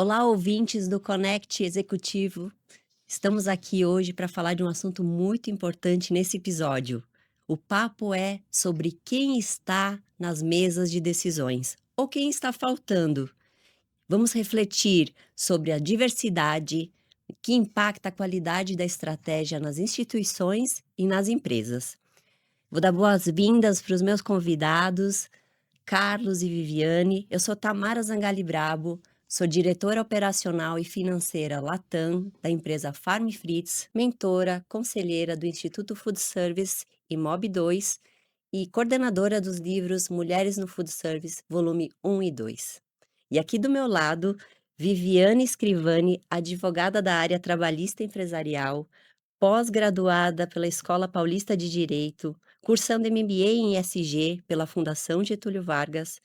Olá, ouvintes do Connect Executivo. Estamos aqui hoje para falar de um assunto muito importante nesse episódio. O papo é sobre quem está nas mesas de decisões ou quem está faltando. Vamos refletir sobre a diversidade que impacta a qualidade da estratégia nas instituições e nas empresas. Vou dar boas-vindas para os meus convidados, Carlos e Viviane. Eu sou Tamara Zangali Brabo, sou diretora operacional e financeira Latam da empresa Farm Fritz, mentora, conselheira do Instituto Food Service e Mob2 e coordenadora dos livros Mulheres no Food Service, volume 1 e 2. E aqui do meu lado, Viviane Scrivani, advogada da área trabalhista empresarial, pós-graduada pela Escola Paulista de Direito, cursando MBA em ESG pela Fundação Getúlio Vargas.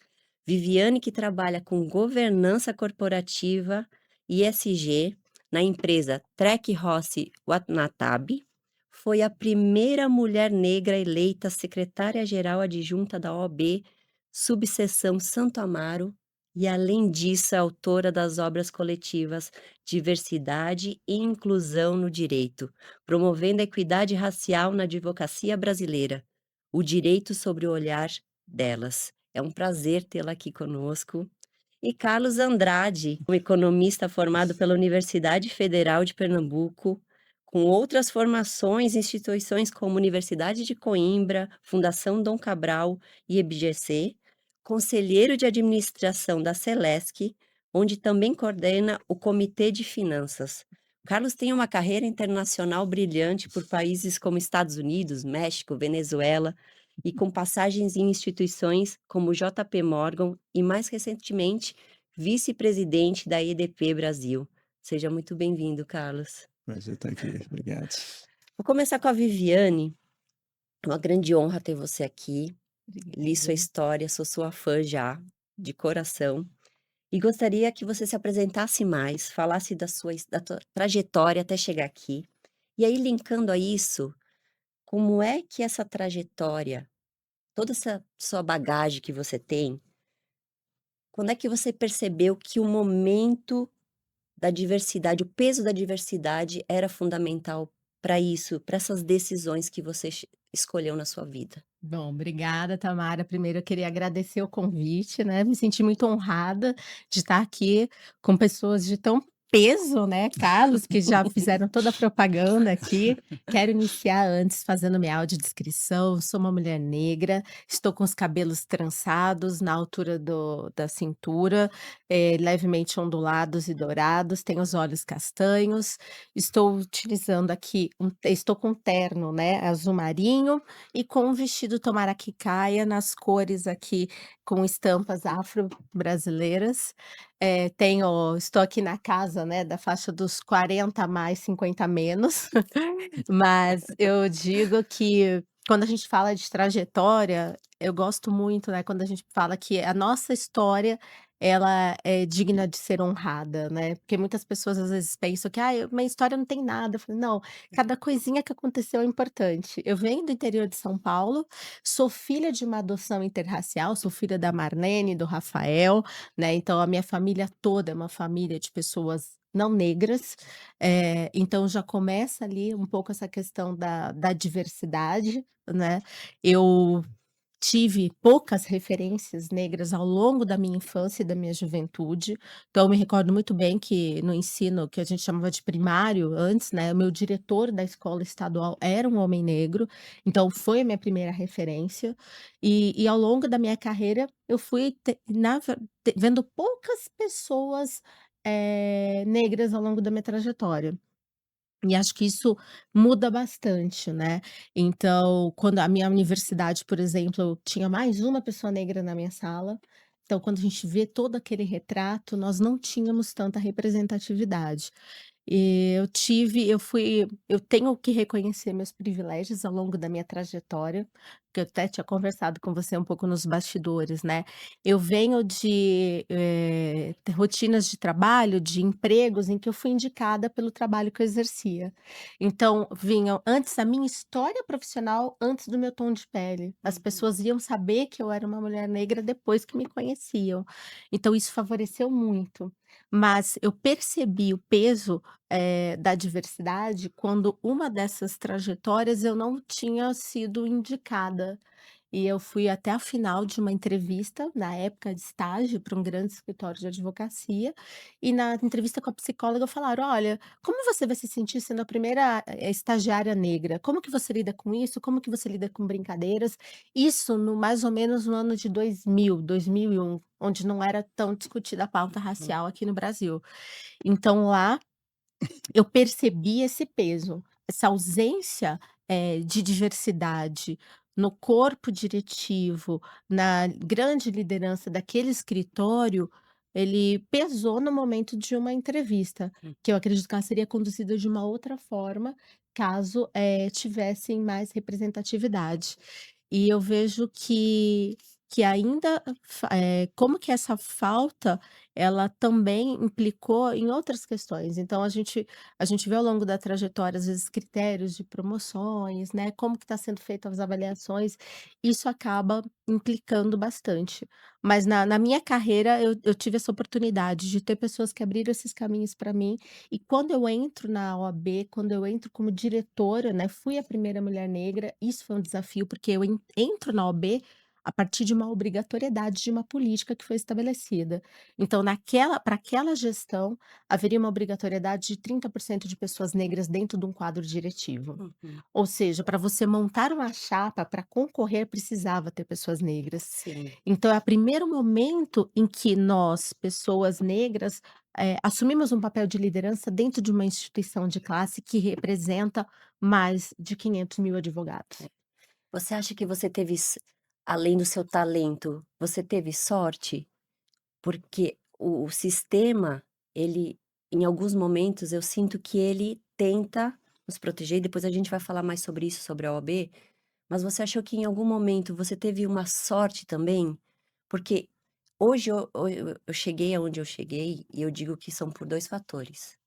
Viviane, que trabalha com governança corporativa e ESG na empresa Trek Rossi Watanabe, foi a primeira mulher negra eleita secretária-geral adjunta da OAB, subseção Santo Amaro, e além disso, é autora das obras coletivas Diversidade e Inclusão no Direito, promovendo a equidade racial na advocacia brasileira, o direito sobre o olhar delas. É um prazer tê-la aqui conosco. E Carlos Andrade, um economista formado pela Universidade Federal de Pernambuco, com outras formações em instituições como Universidade de Coimbra, Fundação Dom Cabral e EBGC, conselheiro de administração da Celesc, onde também coordena o Comitê de Finanças. Carlos tem uma carreira internacional brilhante por países como Estados Unidos, México, Venezuela, e com passagens em instituições como JP Morgan e, mais recentemente, vice-presidente da EDP Brasil. Seja muito bem-vindo, Carlos. Prazer estar aqui, obrigado. Vou começar com a Viviane. É uma grande honra ter você aqui. Li sua Obrigada. história, sou sua fã já, de coração. E gostaria que você se apresentasse mais, falasse da tua trajetória até chegar aqui. E aí, linkando a isso, como é que essa trajetória, toda essa sua bagagem que você tem, quando é que você percebeu que o momento da diversidade, o peso da diversidade era fundamental para isso, para essas decisões que você escolheu na sua vida? Bom, obrigada, Tamara. Primeiro eu queria agradecer o convite, né, me senti muito honrada de estar aqui com pessoas de tão peso, né, Carlos, que já fizeram toda a propaganda aqui. Quero iniciar antes fazendo minha audiodescrição. Sou uma mulher negra, estou com os cabelos trançados na altura da cintura, levemente ondulados e dourados, tenho os olhos castanhos, estou utilizando aqui estou com um terno, né, azul marinho, e com um vestido tomara que caia nas cores aqui com estampas afro-brasileiras. Estou aqui na casa, né, da faixa dos 40 mais, 50 menos, mas eu digo que quando a gente fala de trajetória, eu gosto muito, né, quando a gente fala que a nossa história, ela é digna de ser honrada, né, porque muitas pessoas às vezes pensam que: "Ai, minha história não tem nada", eu falo: "Não, cada coisinha que aconteceu é importante". Eu venho do interior de São Paulo, sou filha de uma adoção interracial, sou filha da Marlene, do Rafael, né, então a minha família toda é uma família de pessoas não negras, então já começa ali um pouco essa questão da diversidade, né. Eu tive poucas referências negras ao longo da minha infância e da minha juventude, então eu me recordo muito bem que no ensino que a gente chamava de primário antes, né, o meu diretor da escola estadual era um homem negro, então foi a minha primeira referência, e ao longo da minha carreira eu fui vendo poucas pessoas, negras ao longo da minha trajetória. E acho que isso muda bastante, né. Então, quando a minha universidade, por exemplo, eu tinha mais uma pessoa negra na minha sala, então quando a gente vê todo aquele retrato, nós não tínhamos tanta representatividade. E eu tenho que reconhecer meus privilégios ao longo da minha trajetória, que eu até tinha conversado com você um pouco nos bastidores, né. Eu venho de, rotinas de trabalho, de empregos em que eu fui indicada pelo trabalho que eu exercia. Então, vinham antes a minha história profissional, antes do meu tom de pele. As Uhum. pessoas iam saber que eu era uma mulher negra depois que me conheciam. Então isso favoreceu muito. Mas eu percebi o peso, da diversidade quando uma dessas trajetórias eu não tinha sido indicada. E eu fui até a final de uma entrevista, na época de estágio, para um grande escritório de advocacia, e na entrevista com a psicóloga falaram: "Olha, como você vai se sentir sendo a primeira, estagiária negra? Como que você lida com isso? Como que você lida com brincadeiras?". Isso no mais ou menos no ano de 2000, 2001, onde não era tão discutida a pauta Hum. racial aqui no Brasil. Então lá eu percebi esse peso, essa ausência, de diversidade no corpo diretivo, na grande liderança daquele escritório, ele pesou no momento de uma entrevista, Hum. que eu acredito que ela seria conduzida de uma outra forma, caso, tivessem mais representatividade. E eu vejo que ainda como que essa falta, ela também implicou em outras questões. Então a gente vê ao longo da trajetória, às vezes, critérios de promoções, né, como que está sendo feitas as avaliações, isso acaba implicando bastante. Mas na minha carreira eu tive essa oportunidade de ter pessoas que abriram esses caminhos para mim, e quando eu entro na OAB, quando eu entro como diretora, né, fui a primeira mulher negra, isso foi um desafio, porque eu entro na OAB a partir de uma obrigatoriedade de uma política que foi estabelecida. Então naquela para aquela gestão, haveria uma obrigatoriedade de 30% de pessoas negras dentro de um quadro diretivo. Uhum. Ou seja, para você montar uma chapa para concorrer, precisava ter pessoas negras. Sim. Então é o primeiro momento em que nós, pessoas negras, assumimos um papel de liderança dentro de uma instituição de classe que representa mais de 500.000 advogados. Você acha que você teve além do seu talento, você teve sorte? Porque o sistema, ele em alguns momentos eu sinto que ele tenta nos proteger e depois a gente vai falar mais sobre isso, sobre a OAB, mas você achou que em algum momento você teve uma sorte também? Porque hoje eu cheguei aonde eu cheguei e eu digo que são por 2 fatores: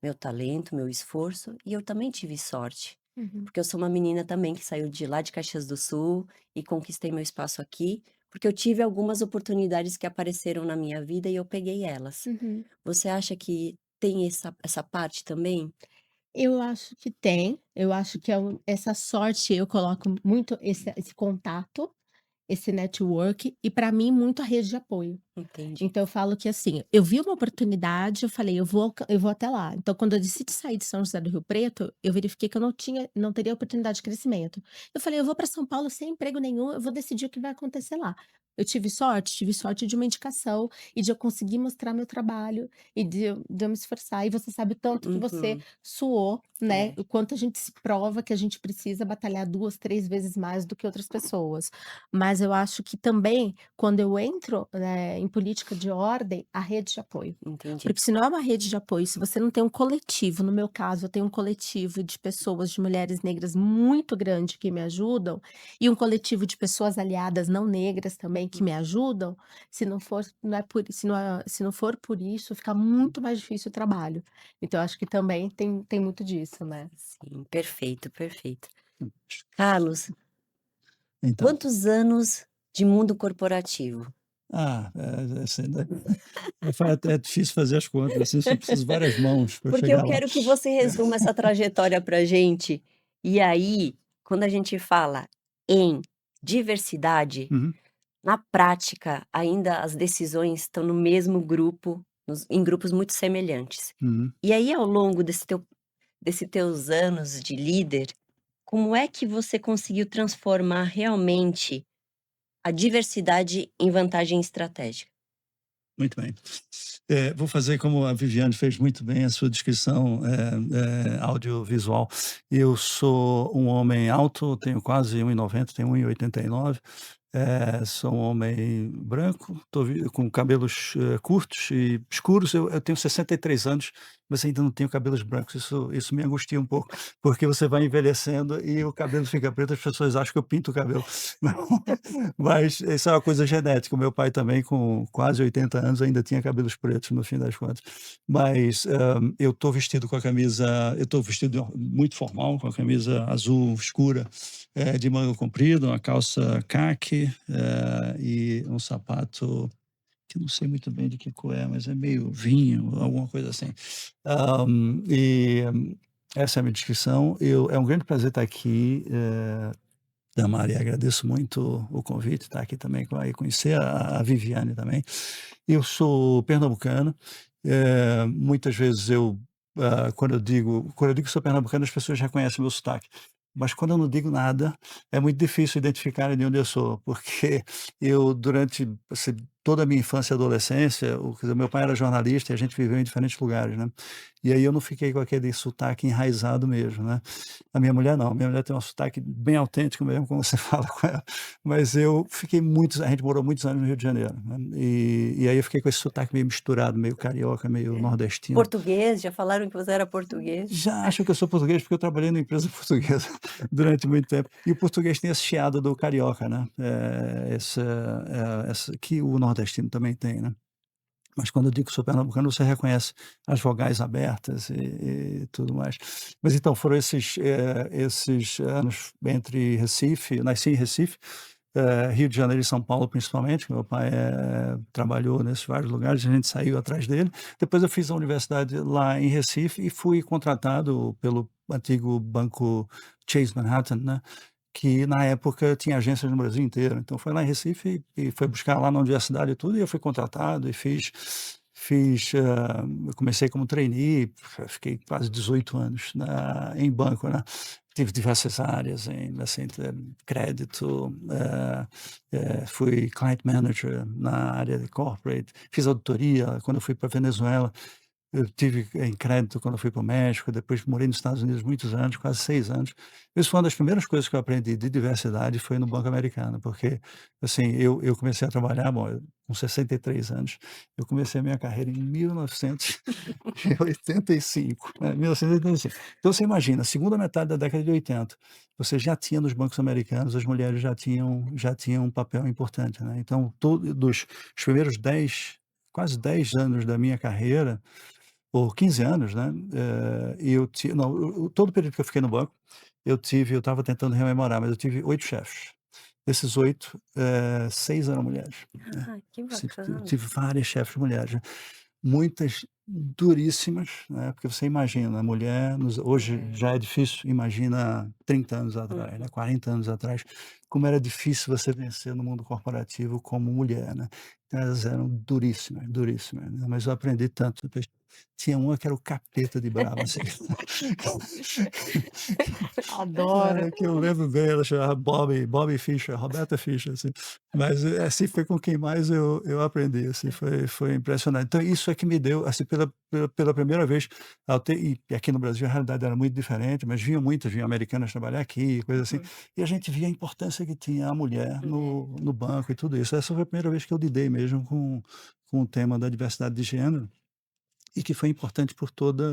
meu talento, meu esforço e eu também tive sorte, Uhum, porque eu sou uma menina também que saiu de lá de Caxias do Sul e conquistei meu espaço aqui, porque eu tive algumas oportunidades que apareceram na minha vida e eu peguei elas. uhum. Você acha que tem essa parte também? Eu acho que tem, eu acho que essa sorte eu coloco muito esse contato, esse network e para mim muito a rede de apoio. Entendi. Então eu falo que, assim, eu vi uma oportunidade, eu falei: "Eu vou até lá". Então quando eu decidi sair de São José do Rio Preto, eu verifiquei que eu não teria oportunidade de crescimento. Eu falei: "Eu vou para São Paulo sem emprego nenhum, eu vou decidir o que vai acontecer lá". Eu tive sorte de uma indicação e de eu conseguir mostrar meu trabalho e de eu me esforçar. E você sabe o tanto que você Uhum. suou, né, É. o quanto a gente se prova que a gente precisa batalhar 2, 3 vezes mais do que outras pessoas. Mas eu acho que também quando eu entro, em política de ordem, a rede de apoio. Entendi. Porque se não é uma rede de apoio, se você não tem um coletivo, no meu caso, eu tenho um coletivo de pessoas, de mulheres negras muito grande que me ajudam, e um coletivo de pessoas aliadas não negras também que Uhum. me ajudam, se não for por isso, fica muito mais difícil o trabalho. Então eu acho que também tem muito disso, né. Sim, perfeito, perfeito. Carlos, Então, quantos anos de mundo corporativo? assim, né, é difícil fazer as contas, assim, só preciso várias mãos para Porque eu chegar lá. quero que você resuma essa trajetória pra gente, e aí, quando a gente fala em diversidade, Uhum, na prática, ainda as decisões estão no mesmo grupo, em grupos muito semelhantes. uhum. E aí, ao longo desse teus anos de líder, como é que você conseguiu transformar realmente a diversidade em vantagem estratégica? Muito bem. Vou fazer como a Viviane fez muito bem a sua descrição, audiovisual. Eu sou um homem alto, tenho quase 1,90, tenho 1,89. Sou um homem branco, com cabelos, curtos e escuros. Eu tenho 63 anos, mas ainda não tenho cabelos brancos. Isso me angustia um pouco, porque você vai envelhecendo e o cabelo fica preto, as pessoas acham que eu pinto o cabelo. Mas isso é uma coisa genética. O meu pai também, com quase 80 anos, ainda tinha cabelos pretos, no fim das contas. Mas, eu estou vestido muito formal, com a camisa azul escura, de manga comprida, uma calça caqui, e um sapato que eu não sei muito bem de que cor é, mas é meio vinho, alguma coisa assim. E essa é a minha descrição. É um grande prazer estar aqui, Tamara, e agradeço muito o convite, estar aqui também, e conhecer a Viviane também. Eu sou pernambucano, muitas vezes quando eu digo que sou pernambucano, as pessoas reconhecem o meu sotaque, mas quando eu não digo nada, é muito difícil identificarem de onde eu sou, porque eu durante, assim, toda a minha infância e adolescência, quer dizer, meu pai era jornalista e a gente viveu em diferentes lugares, né, e aí eu não fiquei com aquele sotaque enraizado mesmo, né. A minha mulher não, minha mulher tem um sotaque bem autêntico mesmo, como você fala com ela, mas a gente morou muitos anos no Rio de Janeiro, né, e aí eu fiquei com esse sotaque meio misturado, meio carioca, meio É. nordestino. Português, já falaram que você era português? Já acham que eu sou português, porque eu trabalhei numa empresa portuguesa durante muito tempo, e o português tem esse chiado do carioca, né, essa que o nordestino também tem, né. Mas quando eu digo que sou pernambucano, você reconhece as vogais abertas e tudo mais. Mas então foram esses anos entre Recife, eu nasci em Recife, Rio de Janeiro e São Paulo principalmente, que meu pai, trabalhou nesses vários lugares, a gente saiu atrás dele. Depois eu fiz a universidade lá em Recife e fui contratado pelo antigo banco Chase Manhattan, né, que na época tinha agências no Brasil inteiro, então foi lá em Recife e foi buscar lá na universidade e tudo, e eu fui contratado e eu comecei como trainee, fiquei quase 18 anos em banco, né. Tive diversas áreas assim, crédito, fui client manager na área de corporate, fiz auditoria quando eu fui para Venezuela. Eu tive em crédito quando eu fui para o México, depois morei nos Estados Unidos muitos anos, quase 6 anos. Isso foi uma das primeiras coisas que eu aprendi de diversidade, foi no banco americano, porque, assim, eu comecei a trabalhar, bom, com 63 anos, eu comecei a minha carreira em 1985, né, 1985. Então você imagina, segunda metade da década de 80, você já tinha nos bancos americanos, as mulheres já tinham um papel importante, né, então os primeiros 10, quase 10 anos da minha carreira, por 15 anos, né, eu ti não, todo o período que eu fiquei no banco, eu estava tentando rememorar, mas eu tive 8 chefes. Desses 8, 6 eram mulheres, né. Ah, que Sim, eu bacana. tive várias chefes mulheres, né. Muitas duríssimas, né, porque você imagina, a mulher hoje É. já é difícil, imagina 30 anos atrás, né, Uhum. 40 anos atrás, como era difícil você vencer no mundo corporativo como mulher, né. Então elas eram duríssimas, duríssimas, né, mas eu aprendi tanto, depois tinha uma que era o capeta de brava, assim. Adoro. Que eu lembro bem, ela chamava Bobby Fischer, Roberta Fischer, assim. Mas, assim, foi com quem mais eu aprendi, assim, foi impressionante. Então isso é que me deu, assim, pela primeira vez, e aqui no Brasil a realidade era muito diferente, mas vinham americanas trabalhar aqui, coisa assim, Uhum. e a gente via a importância que tinha a mulher É. no banco e tudo isso. Essa foi a primeira vez que eu lidei mesmo com o tema da diversidade de gênero, e que foi importante por toda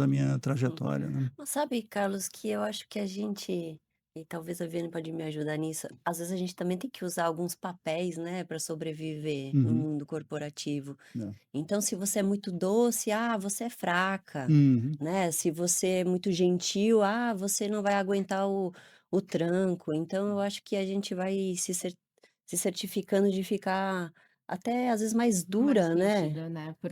a minha Hum. trajetória, né. Mas sabe, Carlos, que eu acho que a gente, e talvez a Viviane pode me ajudar nisso, às vezes a gente também tem que usar alguns papéis, né, para sobreviver no Uhum. mundo corporativo. É. Então, se você é muito doce, você é fraca, Uhum. né? Se você é muito gentil, você não vai aguentar o tranco. Então, eu acho que a gente vai se certificando de ficar até às vezes mais Mais dura, né? rígida, né, É.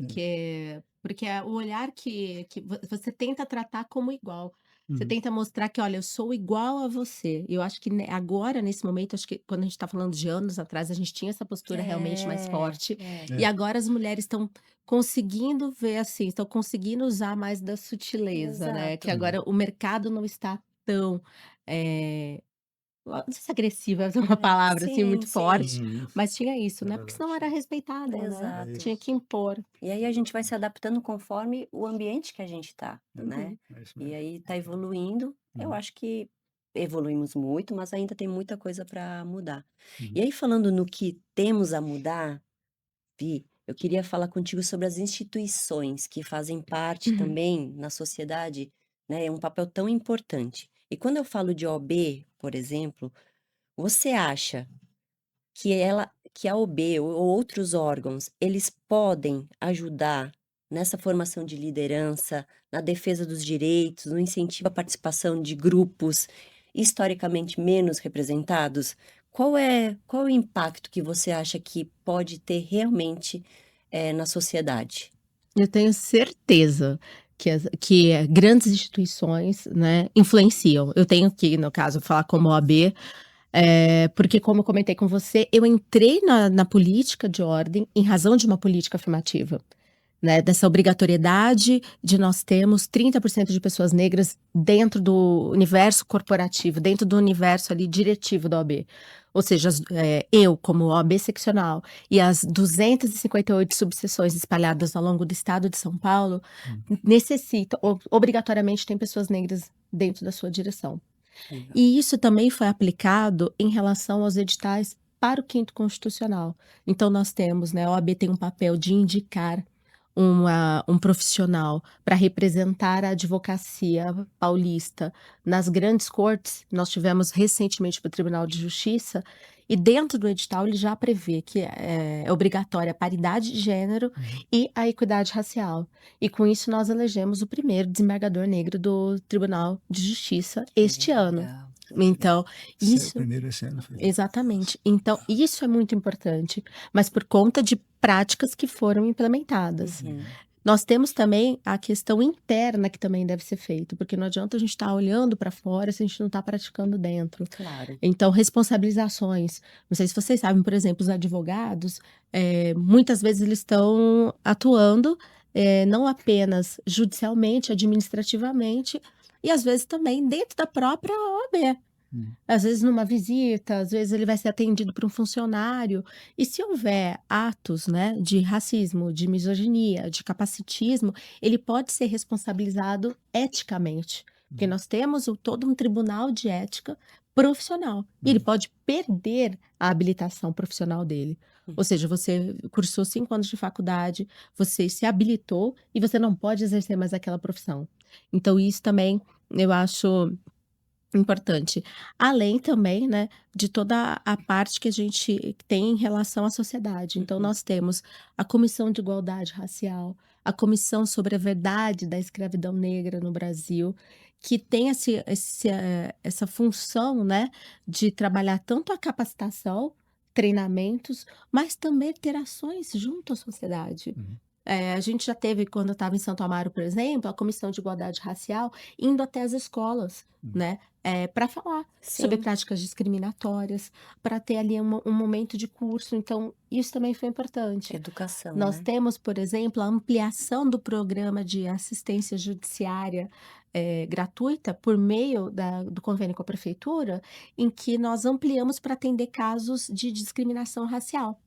porque é o olhar que você tenta tratar como igual. Você Uhum. tenta mostrar que: "Olha, eu sou igual a você". E eu acho que agora, nesse momento, acho que quando a gente está falando de anos atrás, a gente tinha essa postura realmente mais É, forte, é. e É. agora as mulheres estão conseguindo ver, assim, estão conseguindo usar mais da sutileza, né, que Exato. Uhum. agora o mercado não está tão, eh não sei se agressiva é uma É, palavra, assim, sim, muito sim, forte, Uhum. mas tinha isso, É né, porque verdade. senão era respeitada, né, É exato. tinha isso. que impor. E aí a gente vai se adaptando conforme o ambiente que a gente tá, né? Uhum. É isso E mesmo. aí tá evoluindo. Eu Uhum. acho que evoluímos muito, mas ainda tem muita coisa para mudar. E Uhum. aí, falando no que temos a mudar, Vi, eu queria falar contigo sobre as instituições que fazem parte Uhum. também na sociedade, né? É um papel tão importante. E quando eu falo de OB, por exemplo, você acha que a OB ou outros órgãos, eles podem ajudar nessa formação de liderança, na defesa dos direitos, no incentivo à participação de grupos historicamente menos representados? qual é o impacto que você acha que pode ter realmente, na sociedade? Eu tenho certeza que grandes instituições, né, influenciam. Eu tenho que, no caso, falar como OAB, porque como eu comentei com você, eu entrei na política de ordem em razão de uma política afirmativa, né, dessa obrigatoriedade de nós termos 30% de pessoas negras dentro do universo corporativo, dentro do universo ali diretivo da OAB. Ou seja, eu, como OAB seccional, e as 258 subseções espalhadas ao longo do estado de São Paulo, necessitam, obrigatoriamente, tem pessoas negras dentro da sua direção. Legal. E isso também foi aplicado em relação aos editais para o quinto constitucional. Então, nós temos, né, a OAB tem um papel de indicar um profissional para representar a advocacia paulista nas grandes cortes. Nós tivemos recentemente para o Tribunal de Justiça, e dentro do edital ele já prevê que é obrigatória a paridade de gênero e a equidade racial. E com isso nós elegemos o primeiro desembargador negro do Tribunal de Justiça este ano. Legal. Então, Esse isso. primeiro esse ano foi. Exatamente. Então, isso é muito importante, mas por conta de práticas que foram implementadas. Uhum. Nós temos também a questão interna que também deve ser feita, porque não adianta a gente estar olhando para fora se a gente não está praticando dentro. Claro. Então, responsabilizações. Não sei se vocês sabem, por exemplo, os advogados, muitas vezes eles estão atuando não apenas judicialmente, administrativamente, e às vezes também dentro da própria OAB. Às vezes numa visita, às vezes ele vai ser atendido por um funcionário. E se houver atos, né, de racismo, de misoginia, de capacitismo, ele pode ser responsabilizado eticamente. Porque nós temos todo um tribunal de ética profissional. E ele pode perder a habilitação profissional dele. Ou seja, você cursou 5 anos de faculdade, você se habilitou e você não pode exercer mais aquela profissão. Então, isso também eu acho importante. Além também, né, de toda a parte que a gente tem em relação à sociedade. Então, nós temos a Comissão de Igualdade Racial, a Comissão sobre a Verdade da Escravidão Negra no Brasil, que tem essa função, né, de trabalhar tanto a capacitação, treinamentos, mas também ter ações junto à sociedade. A gente já teve, quando eu estava em Santo Amaro, por exemplo, a Comissão de Igualdade Racial indo até as escolas, né, para falar sobre Sim. práticas discriminatórias, para ter ali um momento de curso. Então, isso também foi importante. Educação, Nós né? temos, por exemplo, a ampliação do programa de assistência judiciária gratuita por meio do convênio com a prefeitura, em que nós ampliamos para atender casos de discriminação racial.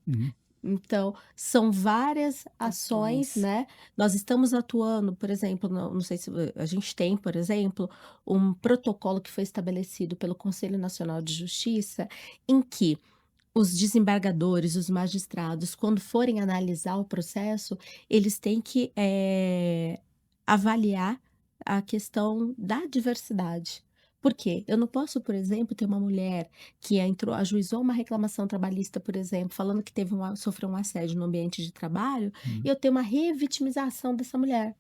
Então, são várias ações, Ações. né? Nós estamos atuando, por exemplo, não sei se a gente tem, por exemplo, um protocolo que foi estabelecido pelo Conselho Nacional de Justiça, em que os desembargadores, os magistrados, quando forem analisar o processo, eles têm que avaliar a questão da diversidade. Por quê? Eu não posso, por exemplo, ter uma mulher que ajuizou uma reclamação trabalhista, por exemplo, falando que sofreu um assédio no ambiente de trabalho, e eu ter uma revitimização dessa mulher.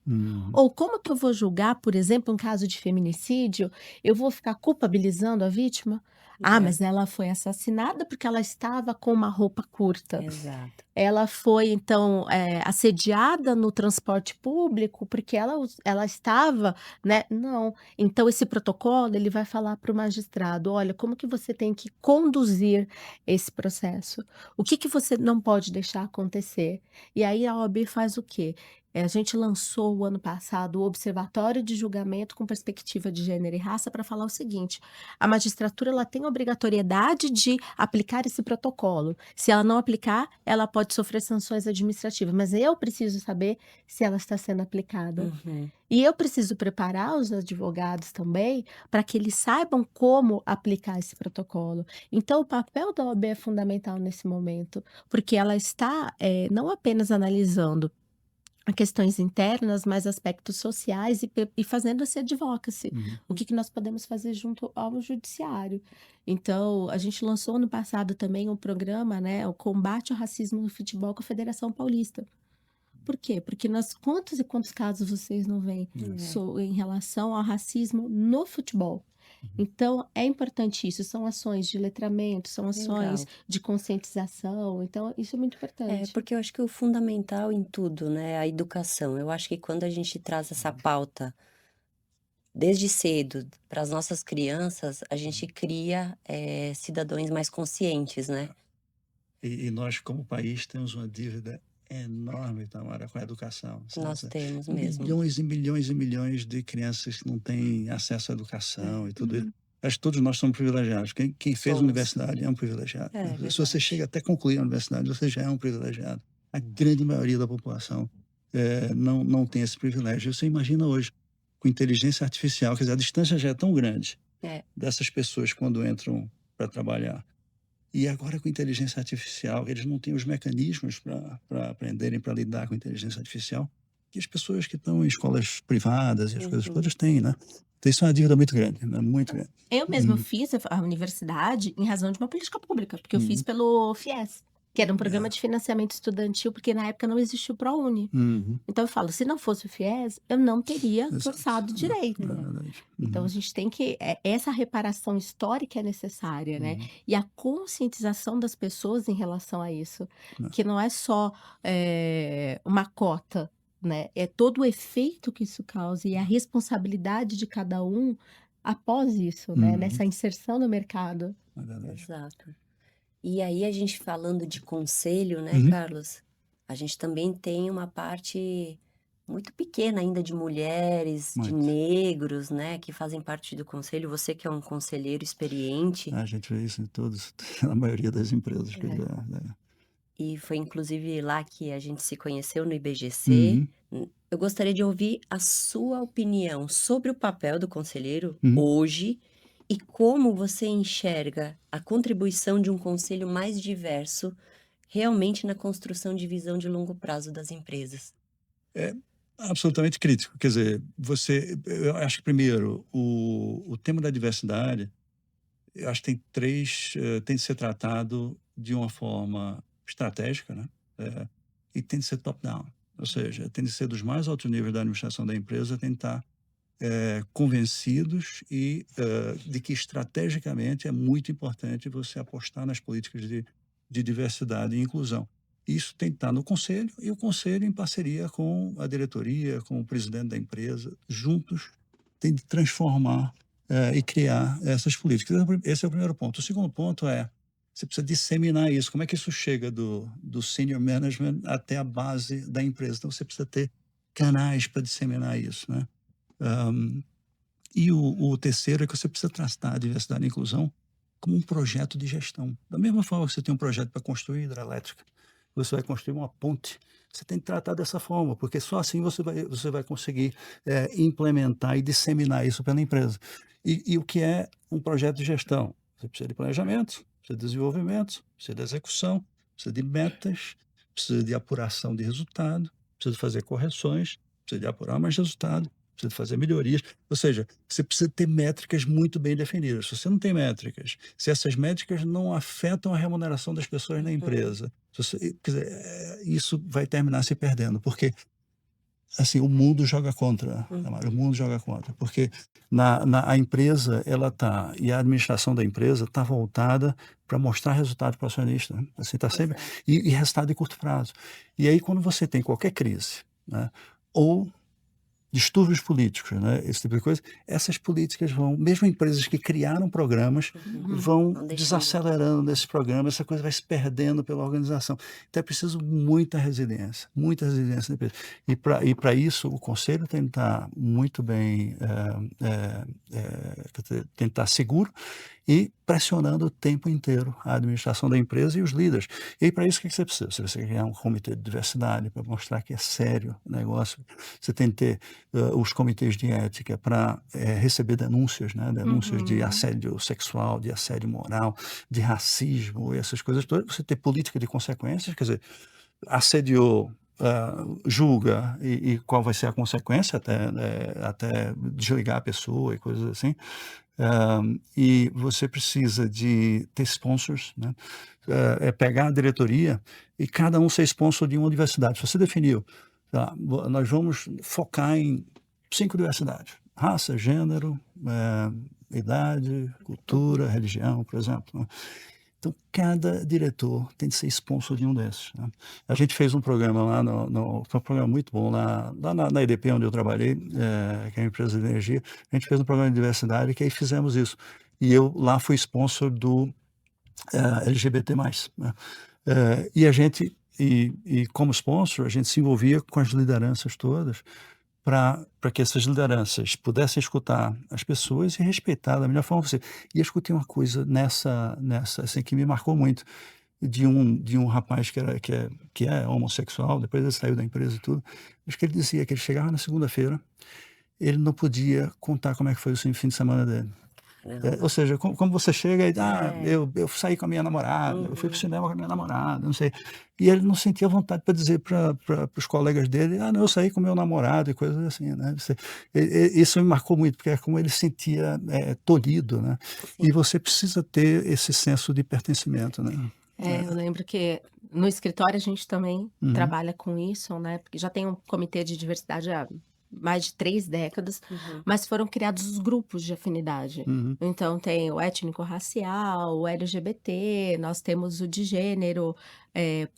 Ou como que eu vou julgar, por exemplo, um caso de feminicídio, eu vou ficar culpabilizando a vítima? Ah, mas ela foi assassinada porque ela estava com uma roupa curta. Exato. Ela foi, então, assediada no transporte público porque ela estava, né? Não. Então, esse protocolo, ele vai falar para o magistrado: olha, como que você tem que conduzir esse processo? O que que você não pode deixar acontecer? E aí a OAB faz o quê? A gente lançou o ano passado o Observatório de Julgamento com Perspectiva de Gênero e Raça para falar o seguinte: a magistratura ela tem obrigatoriedade de aplicar esse protocolo. Se ela não aplicar, ela pode sofrer sanções administrativas, mas eu preciso saber se ela está sendo aplicada. E eu preciso preparar os advogados também para que eles saibam como aplicar esse protocolo. Então, o papel da OAB é fundamental nesse momento, porque ela está não apenas analisando questões internas, mas aspectos sociais e fazendo esse advocacy. O que nós podemos fazer junto ao judiciário. Então, a gente lançou no passado também um programa, né, o combate ao racismo no futebol com a Federação Paulista. Por quê? Porque quantos e quantos casos vocês não veem em relação ao racismo no futebol? Então, é importante isso, são ações de letramento, são ações Legal. de conscientização, então isso é muito É, importante. porque eu acho que o fundamental em tudo, né, é a educação. Eu acho que quando a gente traz essa pauta desde cedo para as nossas crianças, a gente cria, cidadãos mais conscientes, né. E nós, como país, temos uma dívida enorme, Tamara, com a educação. Nós temos mesmo. Milhões e milhões e milhões de crianças que não têm acesso à educação e tudo isso. Acho que todos nós somos privilegiados. Quem fez Somos. universidade é um privilegiado. É Se você verdade. chega até concluir a universidade, você já é um privilegiado. A grande maioria da população não tem esse privilégio. Você imagina hoje, com inteligência artificial, quer dizer, a distância já é tão grande É. dessas pessoas quando entram para trabalhar. E agora com inteligência artificial, eles não têm os mecanismos para aprenderem, para lidar com inteligência artificial, que as pessoas que estão em escolas privadas e as coisas Uhum. todas têm, né? Então isso é uma dívida muito grande, né? Muito grande. Eu mesma Hum, fiz a universidade em razão de uma política pública, porque eu fiz uhum, pelo FIES, que era um programa é, de financiamento estudantil, porque na época não existia o ProUni. uhum, Então eu falo, se não fosse o FIES, eu não teria exato. cursado É direito. verdade. Então a Uhum, gente tem que essa reparação histórica é necessária, né, uhum, e a conscientização das pessoas em relação a isso, né, que não é só, uma cota, né, é todo o efeito que isso causa e a responsabilidade de cada um após isso, né, uhum, nessa inserção no mercado. é verdade. Exato. E aí a gente falando de conselho, né, Uhum, Carlos, a gente também tem uma parte muito pequena ainda de mulheres, de muito. negros, né, que fazem parte do conselho. Você que é um conselheiro experiente, A gente vê isso em todos, na maioria das empresas. Quer é, dizer, é. e foi inclusive lá que a gente se conheceu no IBGC. Uhum, Eu gostaria de ouvir a sua opinião sobre o papel do conselheiro uhum. hoje e como você enxerga a contribuição de um conselho mais diverso realmente na construção de visão de longo prazo das empresas. É absolutamente crítico. Quer dizer, eu acho que primeiro, o tema da diversidade, eu acho que tem de ser tratado de uma forma estratégica, né? E tem de ser top-down, ou seja, tem de ser dos mais altos níveis da administração da empresa, tem de estar convencidos de que estrategicamente é muito importante você apostar nas políticas de diversidade e inclusão. Isso tem que estar no conselho e o conselho em parceria com a diretoria, com o presidente da empresa, juntos tem de transformar e criar essas políticas. Esse é o primeiro ponto. O segundo ponto é você precisa disseminar isso. Como é que isso chega do senior management até a base da empresa? Então você precisa ter canais para disseminar isso, né? Um, e o terceiro é que você precisa tratar a diversidade e a inclusão como um projeto de gestão. Da mesma forma que você tem um projeto para construir hidrelétrica, você vai construir uma ponte, você tem que tratar dessa forma, porque só assim você vai conseguir implementar e disseminar isso pela empresa. E o que é um projeto de gestão? Você precisa de planejamento, precisa de desenvolvimento, precisa de execução, precisa de metas, precisa de apuração de resultado, precisa de fazer correções, precisa de apurar mais resultado, precisa de fazer melhorias. Ou seja, você precisa ter métricas muito bem definidas. Se você não tem métricas, se essas métricas não afetam a remuneração das pessoas na Uhum, empresa, quer dizer, isso vai terminar se perdendo, porque assim, o mundo joga contra, Tamara, o uhum. mundo joga contra, porque a empresa, ela tá, e a administração da empresa está voltada para mostrar resultado para o acionista, né? Assim, tá sempre, Exato. e resultado de curto prazo. E aí, quando você tem qualquer crise, né, ou distúrbios políticos, né, esse tipo de coisa, essas políticas vão, mesmo empresas que criaram programas, Uhum. vão Vão deixando. desacelerando esse programa, essa coisa vai se perdendo pela organização. Então é preciso muita resiliência da empresa. E para isso o conselho tem que estar muito bem, quer dizer, tem que estar seguro e pressionando o tempo inteiro a administração da empresa e os líderes. E aí, para isso, o que você precisa? Você precisa criar um comitê de diversidade para mostrar que é sério o negócio. Você tem que ter os comitês de ética para receber denúncias, né? Denúncias de Uhum. assédio sexual, de assédio moral, de racismo e essas coisas todas. Você ter política de consequências, quer dizer, assediou, julga e qual vai ser a consequência até desligar a pessoa e coisas assim. E você precisa de ter sponsors, né? Pegar a diretoria e cada um ser sponsor de uma universidade. Se você definiu, tá, nós vamos focar em 5 diversidades: raça, gênero, idade, cultura, religião, por exemplo, né? Então, cada diretor tem de ser sponsor de um desses, né? A gente fez um programa lá foi um programa muito bom lá na EDP, onde eu trabalhei, que é a empresa de energia. A gente fez um programa de diversidade que aí fizemos isso. E eu lá fui sponsor do LGBT+, né? E como sponsor, a gente se envolvia com as lideranças todas para que essas lideranças pudessem escutar as pessoas e respeitar da melhor forma possível. E eu escutei uma coisa nessa assim, que me marcou muito, de um rapaz que é homossexual, depois ele saiu da empresa e tudo, mas que ele dizia que ele chegava na segunda-feira, ele não podia contar como é que foi o fim de semana dele. Ou seja, como você chega e eu saí com a minha namorada, eu fui pro cinema com a minha namorada, não sei. E ele não sentia vontade para dizer para os colegas dele, não, eu saí com meu namorado e coisas assim, né? Isso me marcou muito, porque é como ele sentia tolhido, né? E você precisa ter esse senso de pertencimento, né? Eu lembro que no escritório a gente também Uhum. trabalha com isso, né? Porque já tem um comitê de diversidade há mais de 3 décadas, mas foram criados os grupos de afinidade. Uhum. Então tem o étnico-racial, o LGBT, nós temos o de gênero,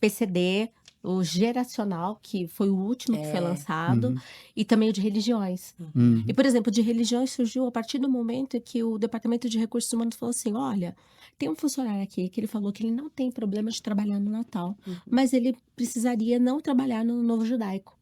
PCD, o geracional, que foi o último que foi lançado, Uhum. e também o de religiões. Uhum. E, por exemplo, o de religiões surgiu a partir do momento que o Departamento de Recursos Humanos falou assim: olha, tem um funcionário aqui que ele falou que ele não tem problema de trabalhar no Natal, mas ele precisaria não trabalhar no Novo Judaico.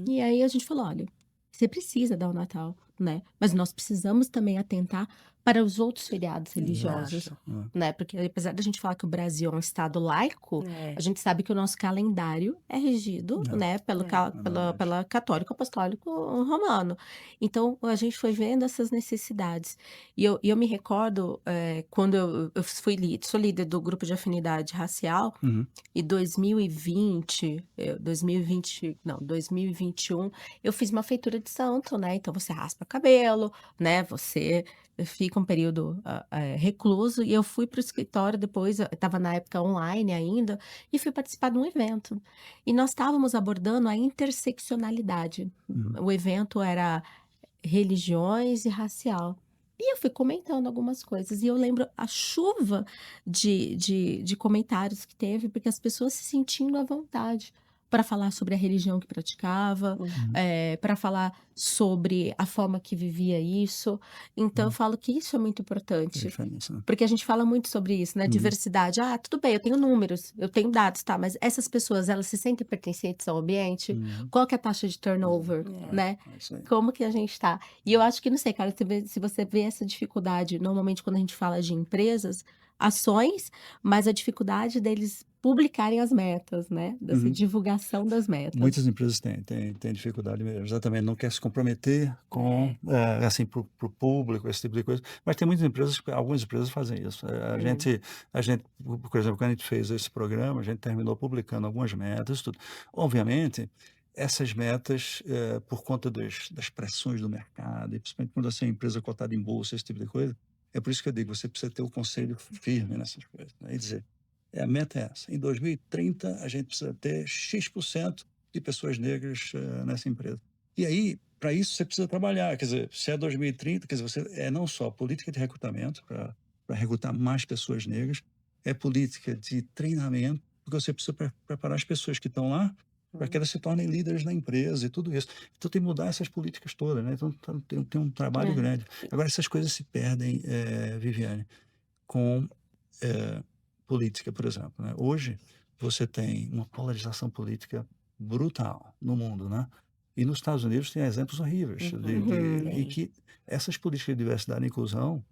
E aí a gente falou: olha, você precisa dar o Natal, né? Mas nós precisamos também atentar para os outros feriados religiosos, né? Porque apesar da gente falar que o Brasil é um estado laico, a gente sabe que o nosso calendário é regido, né, pela católico apostólico romano. Então, a gente foi vendo essas necessidades. E eu me recordo, quando eu sou líder do grupo de afinidade racial, Uhum. e 2021, eu fiz uma feitura de santo, né? Então você raspa o cabelo, né? Você fica um período recluso. E eu fui para o escritório depois, eu estava na época online ainda, e fui participar de um evento. E nós estávamos abordando a interseccionalidade. O evento era religiões e racial. E eu fui comentando algumas coisas. E eu lembro a chuva de comentários que teve, porque as pessoas se sentindo à vontade para falar sobre a religião que praticava, para falar sobre a forma que vivia isso. Então, eu falo que isso é muito importante. Diferença, né? Porque a gente fala muito sobre isso, né? Diversidade. Tudo bem, eu tenho números, eu tenho dados, tá? Mas essas pessoas, elas se sentem pertencentes ao ambiente? Qual que é a taxa de turnover, né? É isso aí. Como que a gente tá? E eu acho que, não sei, cara, se você vê essa dificuldade, normalmente quando a gente fala de empresas, ações, mas a dificuldade deles publicarem as metas, né? Dessa divulgação das metas. Muitas empresas têm dificuldade mesmo, exatamente, não quer se comprometer com, assim, para o público, esse tipo de coisa, mas tem muitas empresas, algumas empresas fazem isso. A gente, por exemplo, quando a gente fez esse programa, a gente terminou publicando algumas metas, tudo. Obviamente, essas metas, por conta das pressões do mercado, e principalmente quando você é uma empresa cotada em bolsa, esse tipo de coisa, é por isso que eu digo, você precisa ter o conselho firme nessas coisas, né? E dizer, a meta é essa. Em 2030, a gente precisa ter X% de pessoas negras nessa empresa. E aí, para isso, você precisa trabalhar. Quer dizer, se é 2030, quer dizer, você não só política de recrutamento, para recrutar mais pessoas negras, é política de treinamento, porque você precisa preparar as pessoas que estão lá para que elas se tornem líderes na empresa e tudo isso. Então, tem que mudar essas políticas todas, né? Então, tem um trabalho grande. Agora, essas coisas se perdem, Viviane, com política, por exemplo, né? Hoje você tem uma polarização política brutal no mundo, né? E nos Estados Unidos tem exemplos horríveis em que essas políticas de diversidade e inclusão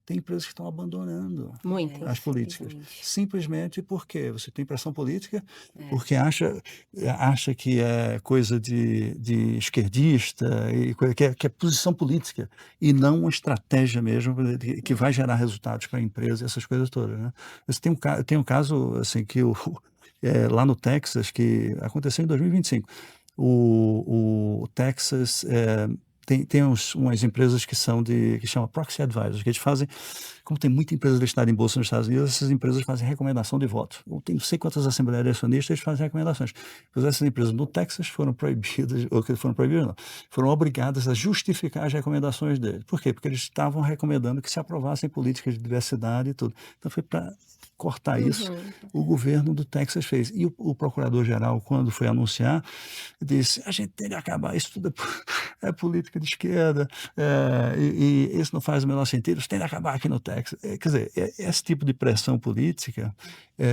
tem empresas que estão abandonando Muito. as políticas, simplesmente porque você tem pressão política, porque acha que é coisa de esquerdista, e que é posição política, e não uma estratégia mesmo que vai gerar resultados para a empresa, essas coisas todas, né? Tem um caso assim, lá no Texas, que aconteceu em 2025. O Texas tem umas empresas que chama Proxy Advisors, que eles fazem, como tem muita empresa listada em bolsa nos Estados Unidos, essas empresas fazem recomendação de voto. Ou tem não sei quantas assembleias acionistas, eles fazem recomendações. Pois essas empresas no Texas foram proibidas, ou que foram proibidas não, foram obrigadas a justificar as recomendações deles. Por quê? Porque eles estavam recomendando que se aprovassem políticas de diversidade e tudo. Então foi para cortar isso, o governo do Texas fez. E o procurador-geral, quando foi anunciar, disse, a gente tem que acabar, isso tudo é política de esquerda, e isso não faz o menor sentido, isso tem que acabar aqui no Texas. Quer dizer, esse tipo de pressão política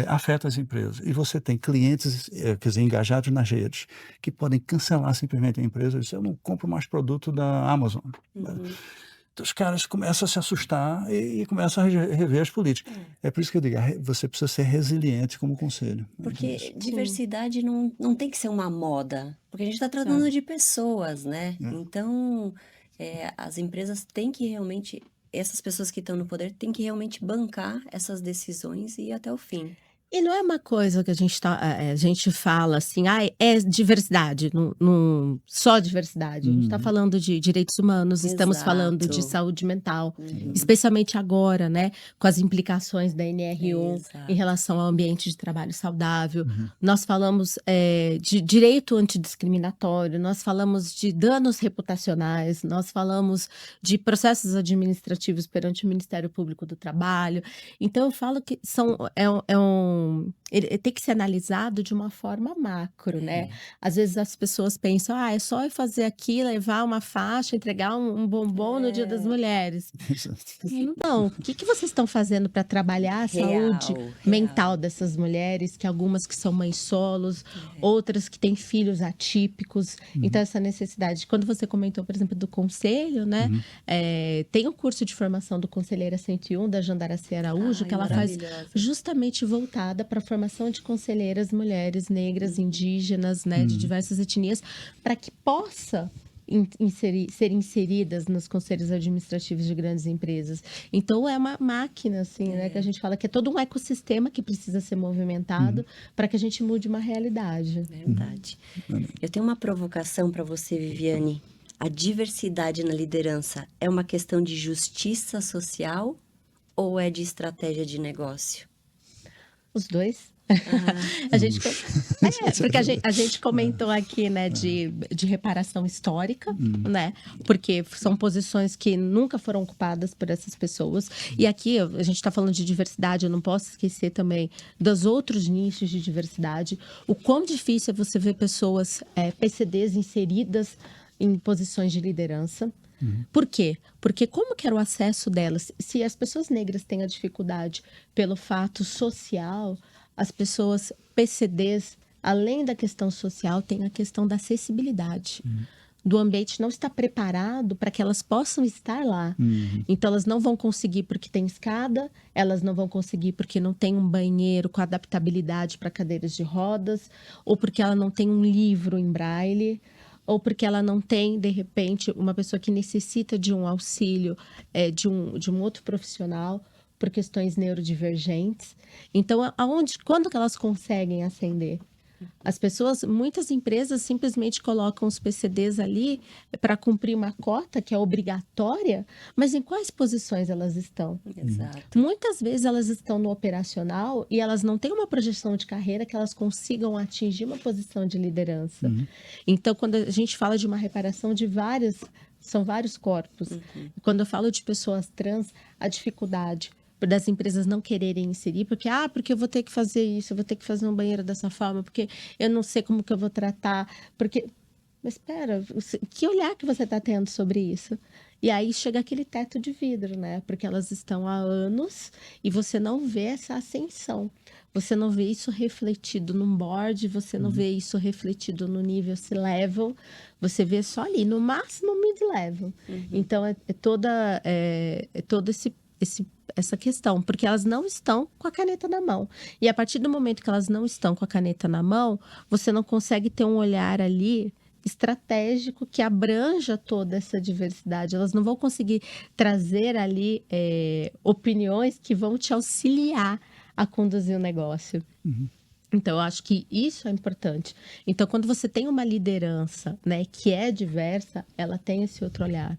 afeta as empresas. E você tem clientes, quer dizer, engajados nas redes, que podem cancelar simplesmente a empresa e dizer, eu não compro mais produto da Amazon. Então, os caras começam a se assustar e começam a rever as políticas. É por isso que eu digo, você precisa ser resiliente como conselho. Porque diversidade não tem que ser uma moda, porque a gente está tratando de pessoas, né? Então, as empresas têm que realmente, essas pessoas que estão no poder, têm que realmente bancar essas decisões e ir até o fim. E não é uma coisa que a gente fala assim, é diversidade, só diversidade. A gente está falando de direitos humanos, estamos falando de saúde mental, especialmente agora, né, com as implicações da NR1 em relação ao ambiente de trabalho saudável. Nós falamos de direito antidiscriminatório, nós falamos de danos reputacionais, nós falamos de processos administrativos perante o Ministério Público do Trabalho. Então, eu falo que ele tem que ser analisado de uma forma macro, né? Às vezes as pessoas pensam, é só eu fazer aqui, levar uma faixa, entregar um bombom no Dia das Mulheres. Não, o que vocês estão fazendo para trabalhar a saúde mental dessas mulheres, que algumas que são mães solos, outras que têm filhos atípicos. Então, essa necessidade. Quando você comentou, por exemplo, do conselho, né? Tem um curso de formação do Conselheira 101, da Jandaraci Araújo, que ela faz justamente voltada para a formação de conselheiras mulheres negras, indígenas, né, de diversas etnias, para que possa ser inseridas nos conselhos administrativos de grandes empresas. Então, é uma máquina, assim, né, que a gente fala que é todo um ecossistema que precisa ser movimentado para que a gente mude uma realidade. Verdade. Eu tenho uma provocação para você, Viviane. A diversidade na liderança é uma questão de justiça social ou é de estratégia de negócio? Os dois. Porque a gente comentou aqui, né, de reparação histórica, né? Porque são posições que nunca foram ocupadas por essas pessoas. E aqui a gente está falando de diversidade, eu não posso esquecer também dos outros nichos de diversidade. O quão difícil é você ver pessoas PCDs inseridas em posições de liderança. Por quê? Porque como que era o acesso delas? Se as pessoas negras têm a dificuldade pelo fato social, as pessoas PCDs, além da questão social, tem a questão da acessibilidade. Do ambiente não está preparado para que elas possam estar lá. Então, elas não vão conseguir porque tem escada, elas não vão conseguir porque não tem um banheiro com adaptabilidade para cadeiras de rodas, ou porque ela não tem um livro em braille, ou porque ela não tem, de repente, uma pessoa que necessita de um auxílio de um outro profissional por questões neurodivergentes. Então, quando que elas conseguem ascender? As pessoas, muitas empresas simplesmente colocam os PCDs ali para cumprir uma cota que é obrigatória, mas em quais posições elas estão? Exato. Muitas vezes elas estão no operacional e elas não têm uma projeção de carreira que elas consigam atingir uma posição de liderança. Então, quando a gente fala de uma reparação são vários corpos. Quando eu falo de pessoas trans, a dificuldade das empresas não quererem inserir, porque eu vou ter que fazer isso, eu vou ter que fazer um banheiro dessa forma, porque eu não sei como que eu vou tratar, mas espera, que olhar que você está tendo sobre isso? E aí chega aquele teto de vidro, né? Porque elas estão há anos e você não vê essa ascensão. Você não vê isso refletido num board, você não vê isso refletido no nível C-level, você vê só ali, no máximo mid-level. Então, é todo essa questão, porque elas não estão com a caneta na mão. E a partir do momento que elas não estão com a caneta na mão, você não consegue ter um olhar ali estratégico que abranja toda essa diversidade. Elas não vão conseguir trazer ali opiniões que vão te auxiliar a conduzir o negócio. Então, eu acho que isso é importante. Então, quando você tem uma liderança, né, que é diversa, ela tem esse outro olhar.